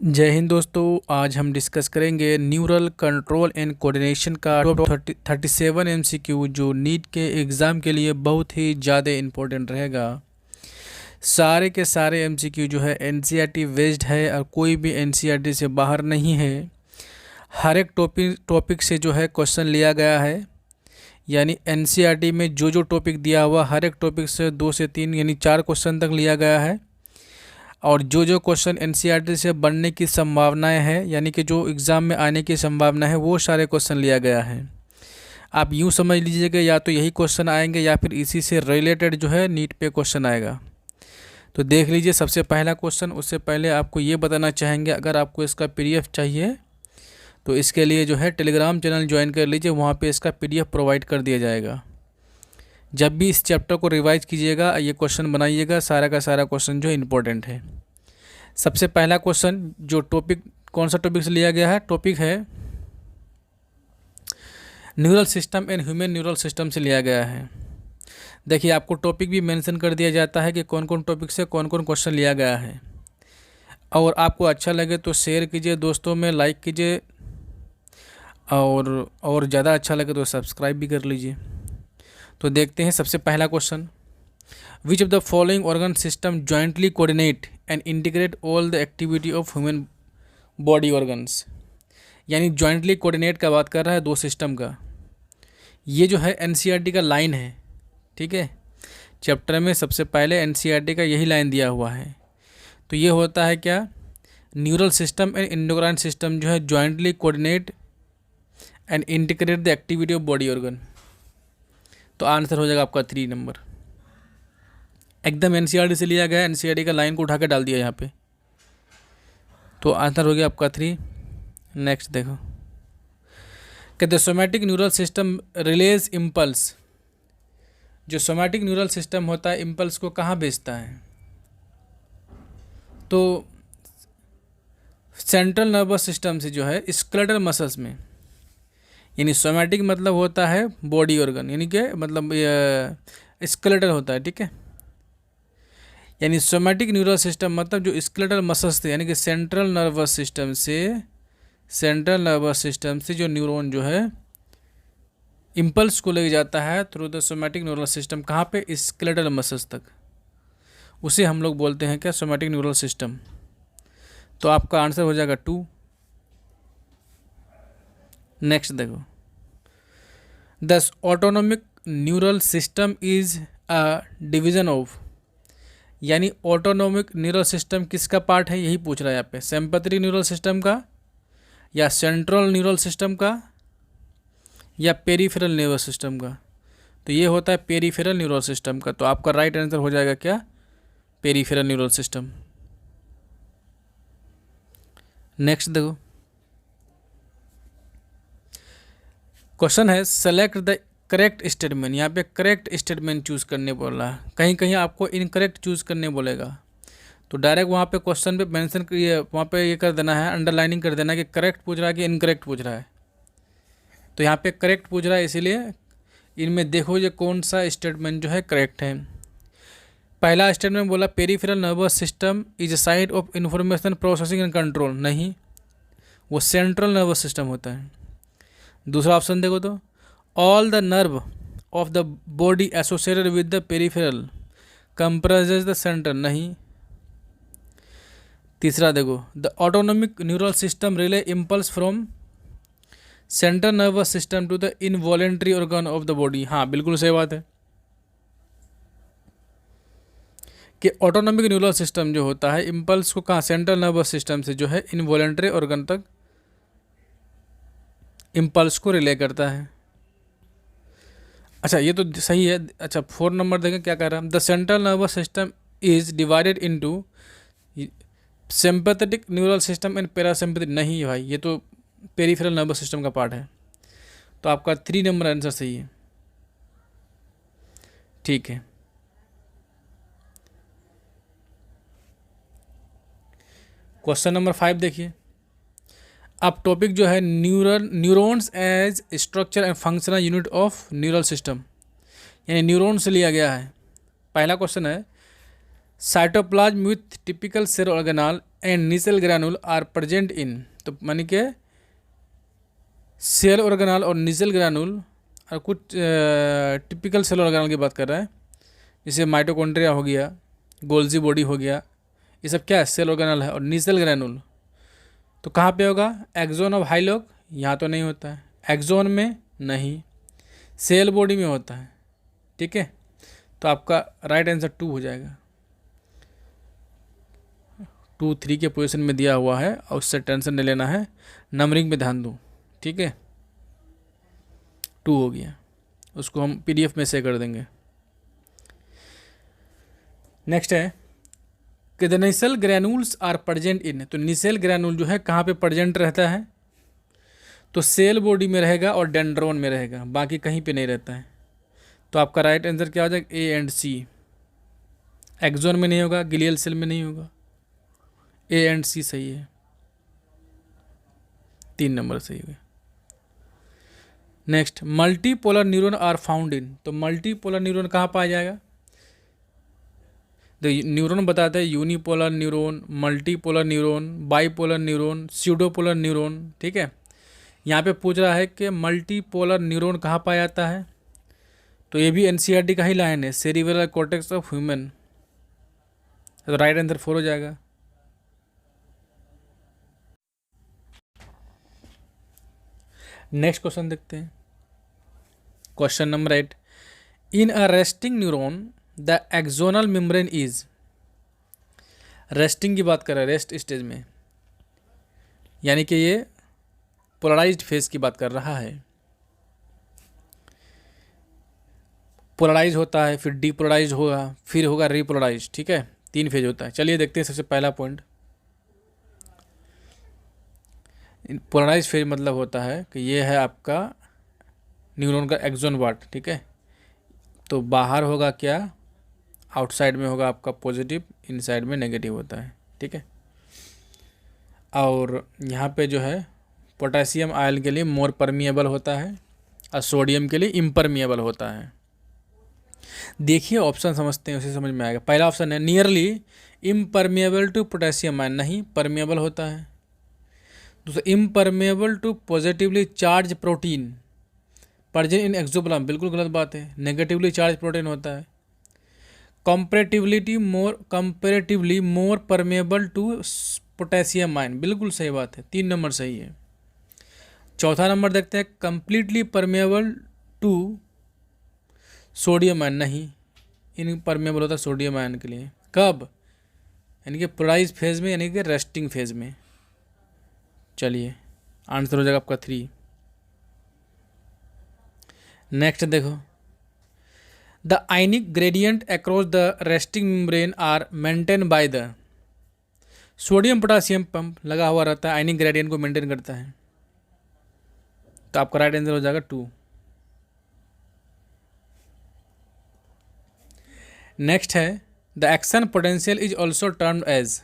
जय हिंद दोस्तों। आज हम डिस्कस करेंगे न्यूरल कंट्रोल एंड कोऑर्डिनेशन का 37 एमसीक्यू जो नीट के एग्ज़ाम के लिए बहुत ही ज़्यादा इम्पोर्टेंट रहेगा। सारे के सारे एमसीक्यू जो है एनसीईआरटी बेस्ड है और कोई भी एनसीईआरटी से बाहर नहीं है। हर एक टॉपिक से जो है क्वेश्चन लिया गया है, यानी एनसीईआरटी में जो जो टॉपिक दिया हुआ हर एक टॉपिक से 2 से 3 यानी 4 क्वेश्चन तक लिया गया है। और जो जो क्वेश्चन एनसीईआरटी से बनने की संभावनाएं हैं, यानी कि जो एग्ज़ाम में आने की संभावना है, वो सारे क्वेश्चन लिया गया है। आप यूँ समझ लीजिएगा या तो यही क्वेश्चन आएंगे या फिर इसी से रिलेटेड जो है नीट पे क्वेश्चन आएगा। तो देख लीजिए सबसे पहला क्वेश्चन। उससे पहले आपको ये बताना चाहेंगे, अगर आपको इसका पीडीएफ चाहिए तो इसके लिए जो है टेलीग्राम चैनल ज्वाइन कर लीजिए, वहाँ पर इसका पीडीएफ प्रोवाइड कर दिया जाएगा। जब भी इस चैप्टर को रिवाइज कीजिएगा ये क्वेश्चन बनाइएगा, सारा का सारा क्वेश्चन जो इम्पोर्टेंट है। सबसे पहला क्वेश्चन जो टॉपिक कौन सा टॉपिक से लिया गया है, टॉपिक है neural system and human neural system से लिया गया है। देखिए आपको टॉपिक भी मेंशन कर दिया जाता है कि कौन कौन टॉपिक से कौन कौन क्वेश्चन लिया गया है। और आपको अच्छा लगे तो शेयर कीजिए दोस्तों में, लाइक कीजिए, और ज़्यादा अच्छा लगे तो सब्सक्राइब भी कर लीजिए। तो देखते हैं सबसे पहला question. Which of the following organ system jointly coordinate and integrate all the activity of human body organs. यानी जॉइंटली कोऑर्डिनेट का बात कर रहा है दो सिस्टम का। ये जो है एनसीईआरटी का लाइन है, ठीक है। चैप्टर में सबसे पहले एनसीईआरटी का यही लाइन दिया हुआ है। तो ये होता है क्या, neural system and endocrine system जो है jointly coordinate and integrate the activity of body organ. तो आंसर हो जाएगा आपका 3 नंबर। एकदम एनसीईआरटी से लिया गया, एनसीईआरटी का लाइन को उठा के डाल दिया यहाँ पे। तो आंसर हो गया आपका 3। नेक्स्ट देखो, कहते somatic neural system release impulse. जो सोमैटिक न्यूरल सिस्टम होता है इम्पल्स को कहाँ भेजता है, तो सेंट्रल नर्वस सिस्टम से जो है स्केलेटल मसल्स में। यानी सोमैटिक मतलब होता है बॉडी ऑर्गन, यानी कि मतलब स्केलेटल होता है, ठीक है। यानी सोमैटिक न्यूरल सिस्टम मतलब जो स्केलेटल मसल्स थे, यानी कि सेंट्रल नर्वस सिस्टम से जो न्यूरॉन जो है इम्पल्स को ले जाता है through the somatic neural system, कहाँ पे, स्केलेटल मसल्स तक। उसे हम लोग बोलते हैं क्या, सोमैटिक न्यूरल सिस्टम। तो आपका आंसर हो जाएगा 2। नेक्स्ट देखो, the autonomic neural system is a division of. यानी ऑटोनोमिक न्यूरल सिस्टम किसका पार्ट है, यही पूछ रहा है यहाँ पे, सिंपैथेटिक न्यूरल सिस्टम का या सेंट्रल न्यूरल सिस्टम का या पेरिफेरल नर्वस सिस्टम का। तो ये होता है पेरिफेरल न्यूरल सिस्टम का। तो आपका राइट आंसर हो जाएगा क्या, पेरिफेरल न्यूरल सिस्टम। नेक्स्ट देखो, क्वेश्चन है सेलेक्ट द करेक्ट स्टेटमेंट। यहाँ पे करेक्ट स्टेटमेंट चूज करने बोल रहा है, कहीं कहीं आपको इनकरेक्ट चूज करने बोलेगा। तो डायरेक्ट वहाँ पे क्वेश्चन पे मेंशन करिए, वहाँ पे ये कर देना है, अंडरलाइनिंग कर देना कि करेक्ट पूछ रहा है कि इनकरेक्ट पूछ रहा है। तो यहाँ पे करेक्ट पूछ रहा है, इसीलिए इनमें देखो ये कौन सा स्टेटमेंट जो है करेक्ट है। पहला स्टेटमेंट बोला peripheral nervous system is a site of information processing and control. नहीं, वो सेंट्रल नर्वस सिस्टम होता है। दूसरा ऑप्शन देखो, तो all the nerve of the body associated with the peripheral comprises the central. नहीं। तीसरा देखो, the autonomic neural system relay impulse from central nervous system to the involuntary organ of the body. हाँ, बिल्कुल सही बात है कि ऑटोनोमिक न्यूरल सिस्टम जो होता है इम्पल्स को कहाँ, सेंट्रल नर्वस सिस्टम से जो है इनवॉलेंट्री ऑर्गन तक इम्पल्स को रिले करता है। अच्छा, ये तो सही है। अच्छा, 4 नंबर देखें क्या कह रहा है, the central nervous system is divided into sympathetic neural system and parasympathetic. नहीं भाई, ये तो पेरिफेरल नर्वस सिस्टम का पार्ट है। तो आपका 3 नंबर आंसर सही है, ठीक है। क्वेश्चन नंबर 5 देखिए। अब टॉपिक जो है neurons as structure and functional unit of neural system, यानी न्यूरॉन से लिया गया है। पहला क्वेश्चन है cytoplasm with typical cell organelle and Nissl granule are present in, तो मानी के सेल ऑर्गेनल और नीसेल ग्रैनुल और कुछ टिपिकल सेल ऑर्गेनल की बात कर रहा है, जैसे माइटोकॉन्ड्रिया हो गया, गोल्जी बॉडी हो गया, ये सब क्या है, सेल ऑर्गेनल है। और नीसेल ग्रैनुल तो कहाँ पे होगा, एक्सोन ऑफ हाइलॉग, यहाँ तो नहीं होता है, एक्सोन में नहीं, सेल बॉडी में होता है। ठीक है, तो आपका राइट आंसर 2 हो जाएगा। 2, 3 के पोजीशन में दिया हुआ है और उससे टेंशन नहीं लेना है, नंबरिंग पे ध्यान दो। ठीक है, 2 हो गया, उसको हम PDF में से कर देंगे। नेक्स्ट है कि the Nissl granules are present in, तो नीसेल ग्रैनुल जो है कहाँ पे प्रेजेंट रहता है, तो सेल बॉडी में रहेगा और डेंड्रोन में रहेगा, बाकी कहीं पे नहीं रहता है। तो आपका राइट आंसर क्या हो जाएगा, A एंड C। एक्सोन में नहीं होगा, ग्लियल सेल में नहीं होगा, A एंड C सही है, 3 नंबर सही है। Next, multipolar neuron are found in, तो मल्टीपोलर न्यूरॉन कहाँ पाया जाएगा, तो न्यूरॉन बताते हैं unipolar neuron, multipolar neuron, bipolar neuron, pseudopolar neuron. ठीक है, यहाँ पे पूछ रहा है कि मल्टीपोलर न्यूरॉन कहाँ पाया जाता है, तो ये भी NCERT का ही लाइन है, सेरिबेलर कॉर्टेक्स ऑफ ह्यूमन, तो राइट आंसर 4 हो जाएगा। नेक्स्ट क्वेश्चन देखते हैं, question number 8, in a resting neuron the axonal membrane is, resting की बात कर रहे हैं, रेस्ट स्टेज में, यानी कि ये पोलराइज्ड फेज की बात कर रहा है। पोलराइज होता है, फिर डीपोलराइज होगा, फिर होगा रीपोलराइज। ठीक है, 3 फेज होता है। चलिए देखते हैं सबसे पहला पॉइंट, पोलराइज फेज मतलब होता है कि ये है आपका न्यूरॉन का एक्सोन पार्ट। ठीक है, तो बाहर होगा क्या, आउटसाइड में होगा आपका पॉजिटिव, इनसाइड में नेगेटिव होता है। ठीक है, और यहाँ पे जो है पोटेशियम आयन के लिए मोर परमिएबल होता है और सोडियम के लिए इम्परमिएबल होता है। देखिए ऑप्शन समझते हैं, उसे समझ में आएगा। पहला ऑप्शन है nearly impermeable to potassium ion, नहीं परमिएबल होता है। दूसरा, impermeable to positively charge protein present in axoplasm, बिल्कुल गलत बात है, नेगेटिवली चार्ज प्रोटीन होता है। Comparatively more permeable to potassium ion, बिल्कुल सही बात है, 3 नंबर सही है। चौथा नंबर देखते हैं, completely permeable to sodium ion, नहीं इनपरमेबल होता है सोडियम आयन के लिए। कब, यानी कि पोलराइज फेज में, यानी कि रेस्टिंग फेज में। चलिए आंसर हो जाएगा आपका 3। नेक्स्ट देखो, the ionic gradient across the resting membrane are maintain by the, sodium potassium pump लगा हुआ रहता है, आयनिक ग्रेडियंट को मेंटेन करता है। तो आपका राइट आंसर हो जाएगा 2। नेक्स्ट है, the action potential is also termed as,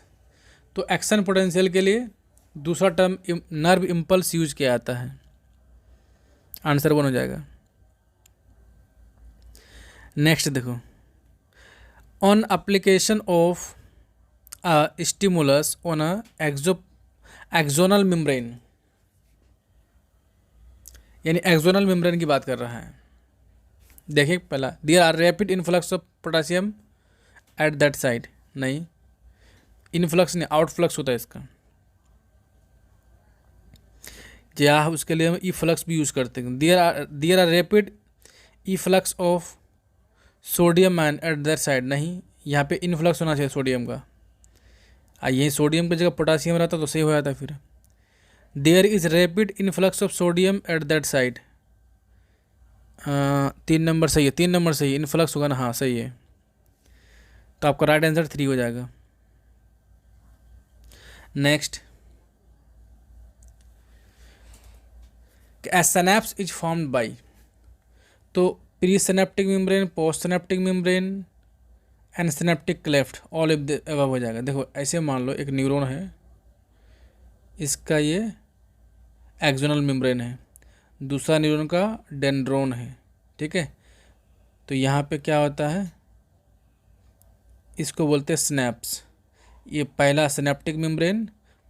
तो एक्शन पोटेंशियल के लिए दूसरा टर्म नर्व इम्पल्स यूज किया जाता है। आंसर 1 हो जाएगा। नेक्स्ट देखो, on application of a stimulus on a axonal membrane, यानी एक्सोनल मेम्ब्रेन की बात कर रहा है। देखिए पहला, there are rapid influx of potassium at that side, नहीं इनफ्लक्स नहीं, आउटफ्लक्स होता है इसका, या उसके लिए हम ई फ्लक्स भी यूज़ करते हैं। There are rapid efflux of sodium ion at that side, नहीं यहाँ पे इनफ्लक्स होना चाहिए सोडियम का, यही सोडियम की जगह पोटासियम रहता तो सही हो जाता फिर। There is rapid influx of sodium at that side, 3 number सही है, 3 नंबर सही है, इनफ्लक्स होगा ना, हाँ सही है। तो आपका राइट आंसर 3 हो जाएगा। Next, synapse is formed by, तो pre synaptic membrane, post synaptic membrane and synaptic cleft, all of the above हो जाएगा। देखो ऐसे मान लो एक न्यूरॉन है, इसका ये एक्सोनल मेम्ब्रेन है, दूसरा न्यूरॉन का डेंड्रोन है। ठीक है, तो यहाँ पे क्या होता है, इसको बोलते हैं स्नैप्स, ये पहला synaptic membrane,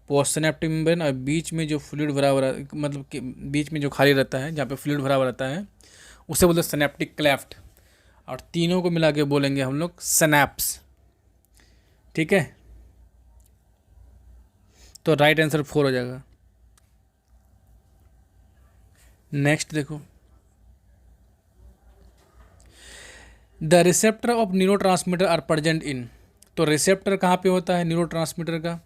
post synaptic membrane, और बीच में जो फ्लूइड भरा हुआ मतलब कि बीच में जो खाली रहता है जहाँ पे फ्लूइड भरा हुआ रहता है उसे बोलते हैं सिनेप्टिक क्लेफ्ट। और तीनों को मिला के बोलेंगे हम लोग सिनैप्स। ठीक है, तो राइट आंसर 4 हो जाएगा। नेक्स्ट देखो, the receptor of neurotransmitter are present in. तो रिसेप्टर कहाँ पे होता है न्यूरोट्रांसमीटर का?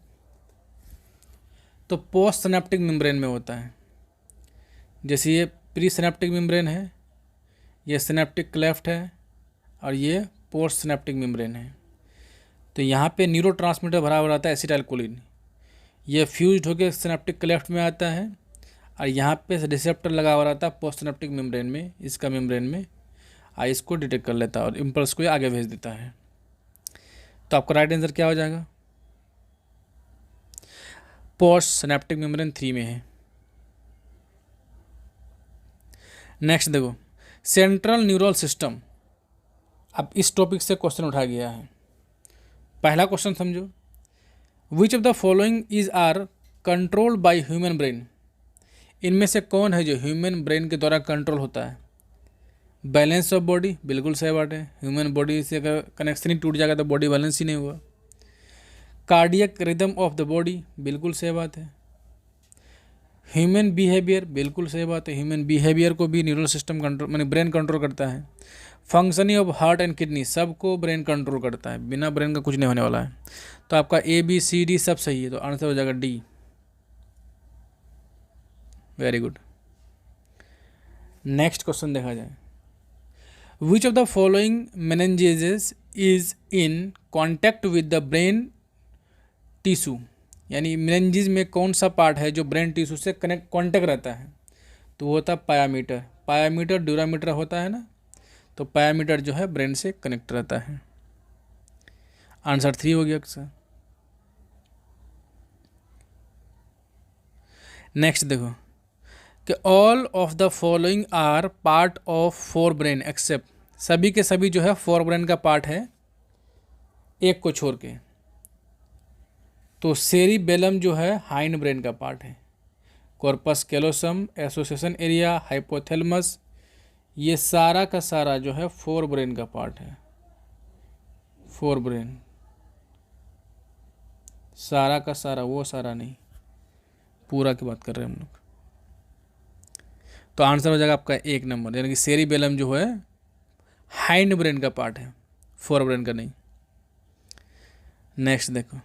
तो पोस्ट सिनेप्टिक मेम्ब्रेन में होता है। जैसे ये प्री सिनेप्टिक मेम्ब्रेन है, ये सिनेप्टिक क्लेफ्ट है, और ये पोस्ट सिनेप्टिक मेम्ब्रेन है। तो यहाँ पे न्यूरोट्रांसमीटर भरा हुआ रहता है एसिटाइलकोलिन, ये फ्यूज्ड होकर सिनेप्टिक क्लेफ्ट में आता है, और यहाँ पे रिसेप्टर लगा हुआ रहता है पोस्ट सिनेप्टिक मेम्ब्रेन में, इसका मेम्ब्रेन में, और इसको डिटेक्ट कर लेता है और इम्पल्स को आगे भेज देता है। तो आपका राइट आंसर क्या हो जाएगा? पोस्ट सिनेप्टिक मेम्ब्रेन 3 में है। नेक्स्ट देखो, सेंट्रल न्यूरल सिस्टम। अब इस टॉपिक से क्वेश्चन उठा गया है। पहला क्वेश्चन समझो, which of the following is are controlled by human brain. इनमें से कौन है जो ह्यूमन ब्रेन के द्वारा कंट्रोल होता है? बैलेंस ऑफ बॉडी, बिल्कुल सही बात है। ह्यूमन बॉडी से अगर कनेक्शन ही टूट जाएगा तो बॉडी बैलेंस ही नहीं हुआ। Cardiac rhythm of the body, बिल्कुल सही बात है। ह्यूमन बिहेवियर, बिल्कुल सही बात है। ह्यूमन बिहेवियर को भी न्यूरल सिस्टम कंट्रोल माने ब्रेन कंट्रोल करता है। Functioning of heart and kidney, सबको ब्रेन कंट्रोल करता है, बिना ब्रेन का कुछ नहीं होने वाला है। तो आपका ABCD सब सही है, तो आंसर हो जाएगा D। Very good. Next question देखा जाए, विच of the following meninges is in contact with the brain tissue. यानी मेनिंजेस में कौन सा पार्ट है जो ब्रेन टिश्यू से कॉन्टैक्ट रहता है? तो वो होता है पायामीटर। पायामीटर ड्यूरामीटर होता है ना, तो पायामीटर जो है ब्रेन से कनेक्ट रहता है। आंसर 3 हो गया सर। नेक्स्ट देखो कि all of the following are part of forebrain except. सभी के सभी जो है फोर ब्रेन का पार्ट है, एक को छोड़ के। तो सेरिबेलम जो है हाइंड ब्रेन का पार्ट है। Corpus callosum, association area, hypothalamus, ये सारा का सारा जो है फोर ब्रेन का पार्ट है। फोर ब्रेन सारा का सारा, वो सारा नहीं, पूरा की बात कर रहे हैं हम लोग। तो आंसर हो जाएगा आपका 1 नंबर, यानी कि सेरिबेलम जो है हाइंड ब्रेन का पार्ट है, फोर ब्रेन का नहीं। नेक्स्ट देखो,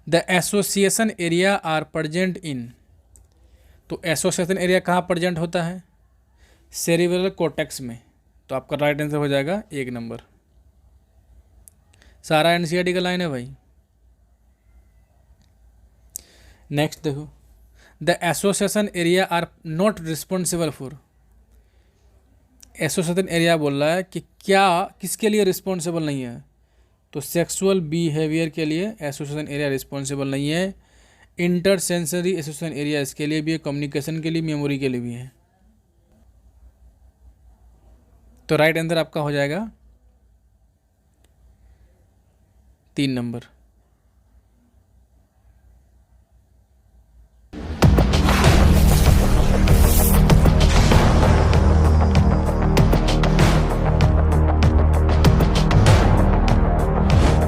the association area are present in. तो एसोसिएशन एरिया कहाँ प्रेजेंट होता है? सेरिब्रल कॉर्टेक्स में। तो आपका राइट आंसर हो जाएगा 1 नंबर। सारा NCERT का लाइन है भाई। नेक्स्ट देखो, the association area are not responsible for. Association area बोल रहा है कि क्या किसके लिए रिस्पॉन्सिबल नहीं है? तो सेक्सुअल बिहेवियर के लिए एसोसिएशन एरिया रिस्पॉन्सिबल नहीं है। इंटरसेंसरी एसोसिएशन एरिया इसके लिए भी है, कम्युनिकेशन के लिए, मेमोरी के लिए भी है। तो राइट आंसर आपका हो जाएगा 3 नंबर।